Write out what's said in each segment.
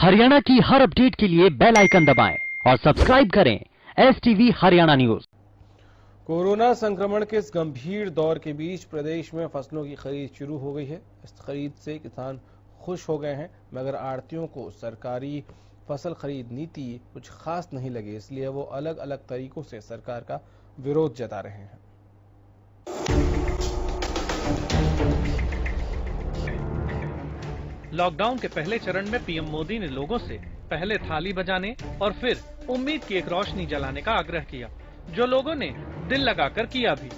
हरियाणा की हर अपडेट के लिए बेल आइकन दबाएं और सब्सक्राइब करें STV हरियाणा न्यूज। कोरोना संक्रमण के इस गंभीर दौर के बीच प्रदेश में फसलों की खरीद शुरू हो गई है। इस खरीद से किसान खुश हो गए हैं, मगर आढ़तियों को सरकारी फसल खरीद नीति कुछ खास नहीं लगी, इसलिए वो अलग अलग तरीकों से सरकार का विरोध जता रहे हैं। लॉकडाउन के पहले चरण में पीएम मोदी ने लोगों से पहले थाली बजाने और फिर उम्मीद की एक रोशनी जलाने का आग्रह किया, जो लोगों ने दिल लगाकर किया भी।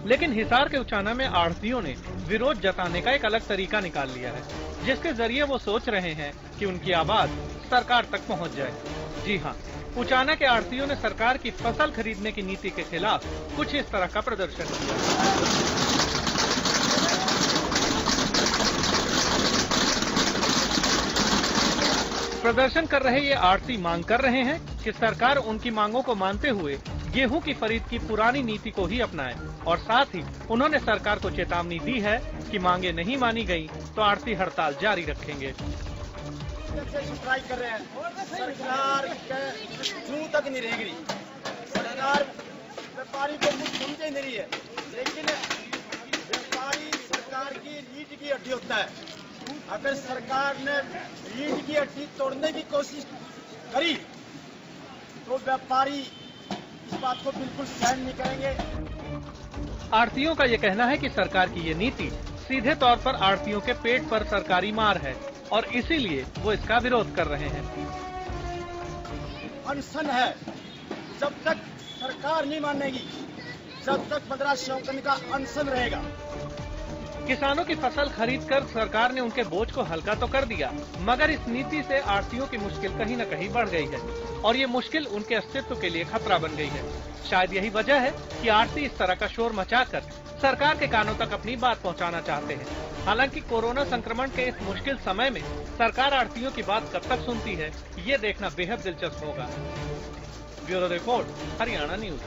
लेकिन हिसार के उचाना में आढ़तियों ने विरोध जताने का एक अलग तरीका निकाल लिया है, जिसके जरिए वो सोच रहे हैं कि उनकी आवाज सरकार तक पहुंच जाए। जी हाँ, उचाना के आढ़तियों ने सरकार की फसल खरीदने की नीति के खिलाफ कुछ इस तरह का प्रदर्शन किया। प्रदर्शन कर रहे ये आढ़ती मांग कर रहे हैं कि सरकार उनकी मांगों को मानते हुए गेहूं की खरीद की पुरानी नीति को ही अपनाए, और साथ ही उन्होंने सरकार को चेतावनी दी है कि मांगे नहीं मानी गई तो आढ़ती हड़ताल जारी रखेंगे। कर रहे हैं, सरकार जूं तक नहीं रहेगी, सरकार व्यापारी को कुछ सुनते नहीं है, लेकिन व्यापारी सरकार की रीढ़ की हड्डी होता है। अगर सरकार ने रीढ़ की हड्डी तोड़ने की कोशिश करी तो व्यापारी इस बात को बिल्कुल सहन नहीं करेंगे। आढ़तियों का ये कहना है कि सरकार की ये नीति सीधे तौर पर आढ़तियों के पेट पर सरकारी मार है और इसीलिए वो इसका विरोध कर रहे हैं। अनशन है, जब तक सरकार नहीं मानेगी, जब तक 15 शौकन का अनशन रहेगा। किसानों की फसल खरीदकर सरकार ने उनके बोझ को हल्का तो कर दिया, मगर इस नीति से आढ़तियों की मुश्किल कहीं न कहीं बढ़ गई है और ये मुश्किल उनके अस्तित्व के लिए खतरा बन गई है। शायद यही वजह है कि आढ़ती इस तरह का शोर मचाकर सरकार के कानों तक अपनी बात पहुंचाना चाहते हैं। हालांकि कोरोना संक्रमण के इस मुश्किल समय में सरकार आढ़तियों की बात कब तक सुनती है, ये देखना बेहद दिलचस्प होगा। Bureau report, Haryana news.